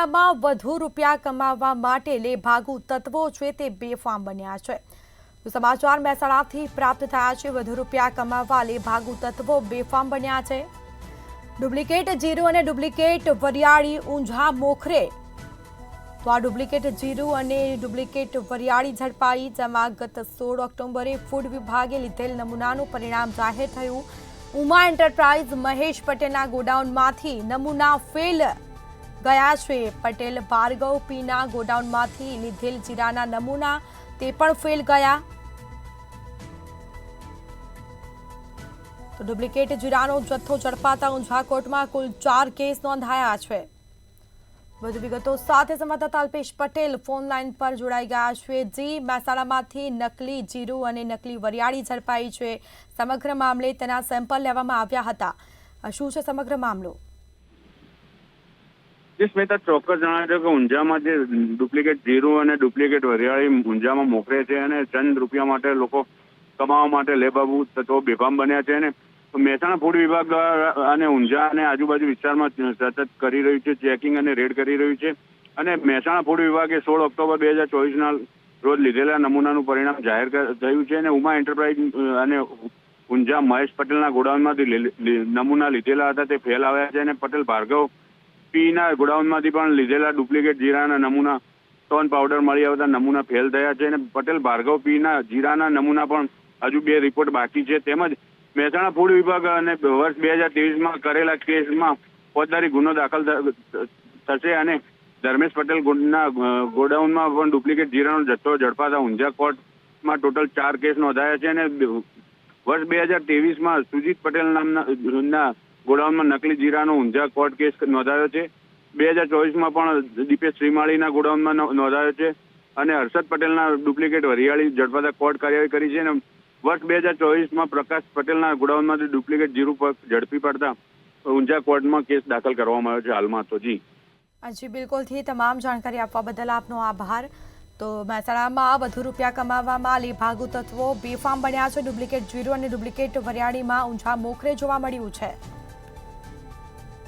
મહેસાણામાં વધુ રૂપિયા કમાવવા માટે લેભાગુ તત્વો છે તે બેફામ બન્યા છે। સમાચાર મહેસાણાથી પ્રાપ્ત થયા છે। વધુ રૂપિયા કમાવવા લેભાગુ તત્વો બેફામ બન્યા છે। ડુપ્લિકેટ જીરું અને ડુપ્લિકેટ વરિયાળી ઊંઝા મોખરે। તો આ ડુપ્લિકેટ જીરું અને ડુપ્લિકેટ વરિયાળી ઝડપાઈ, જેમાં ગત 16 ઓક્ટોબરે ફૂડ વિભાગે લીધેલ નમૂનાનું પરિણામ જાહેર થયું। ઉમા એન્ટરપ્રાઇઝ મહેશ પટેલના ગોડાઉનમાંથી નમૂના ફેલ ગયા છે। પટેલ ભાર્ગવ પીના ગોડાઉનમાંથી લીધેલ જીરાના નમૂના તે પણ ફેલ ગયા। તો ડુપ્લિકેટ જીરાનો જથ્થો ઝડપાતા ઊંઝા કોર્ટમાં કુલ 4 કેસ નોંધાયા છે। વધુ વિગતો સાથે સંવાદદાતા અલ્પેશ પટેલ ફોન લાઈન પર જોડાઈ ગયા છે। જી, મહેસાણામાંથી નકલી જીરું અને નકલી વરિયાળી ઝડપાઈ છે। સમગ્ર મામલે તેના સેમ્પલ લેવામાં આવ્યા હતા। શું છે સમગ્ર મામલો? સ્મિતા, ચોક્કસ જણાવ્યું કે ઊંઝામાં જે ડુપ્લિકેટ જીરું અને ડુપ્લિકેટ વરિયાળી ઊંઝામાં મોકલે છે અને ચંદ રૂપિયા માટે લોકો કમાવા માટે લેબાબુ તત્વો બેફામ બન્યા છે। અને મહેસાણા ફૂડ વિભાગ અને ઊંઝા અને આજુબાજુ વિસ્તારમાં સતત કરી રહ્યું છે ચેકિંગ અને રેડ કરી રહ્યું છે। અને મહેસાણા ફૂડ વિભાગે 16 ઓક્ટોબર 2024ના રોજ લીધેલા નમૂનાનું પરિણામ જાહેર થયું છે। અને ઉમા એન્ટરપ્રાઇઝ અને ઊંઝા મહેશ પટેલના ગોડાઉનમાંથી નમૂના લીધેલા હતા તે ફેલ આવ્યા છે। અને પટેલ ભાર્ગવ પીના ગોડાઉનમાંથી પણ લીધેલા ડુપ્લિકેટ જીરાના નમૂના ટોન પાવડર મળી આવતા નમૂના ફેલ થયા છે। અને પટેલ ભાર્ગવ પીના જીરાના નમૂના પણ હજુ 2 રિપોર્ટ બાકી છે। તેમજ મહેસાણા ફૂડ વિભાગ અને વર્ષ 2023માં કરેલા કેસમાં ફોજદારી ગુનો દાખલ થશે। અને ધર્મેશ પટેલ ગોડાઉનમાં પણ ડુપ્લિકેટ જીરાનો જથ્થો ઝડપાતા ઊંઝા કોર્ટમાં ટોટલ 4 કેસ નોંધાયા છે। અને વર્ષ 2023માં સુજીત પટેલ નામના ગોડાઉનમાં નકલી જીરાનો ઊંઝા કોર્ટ કેસ નોંધાયો છે। 2024માં પણ દીપેશ શ્રીમાળીના ગોડાઉનમાં નોંધાયો છે। અને હર્ષદ પટેલના ડુપ્લિકેટ વરિયાળી ઝડપાતા કોર્ટ કાર્યવાહી કરી છે। અને વર્ષ 2024માં પ્રકાશ પટેલના ગોડાઉનમાંથી ડુપ્લિકેટ જીરું ઝડપી પડતા ઊંઝા કોર્ટમાં કેસ દાખલ કરવામાં આવ્યો છે હાલમાં। તો જી બિલકુલથી તમામ જાણકારી આપવા બદલ આપનો આભાર। તો મહેસાણામાં વધુ રૂપિયા કમાવવામાં લેભાગુ તત્વો બેફામ બન્યા છે। ડુપ્લિકેટ જીરું અને ડુપ્લિકેટ વરિયાળીમાં ઊંઝા મોખરે જોવા મળ્યું છે।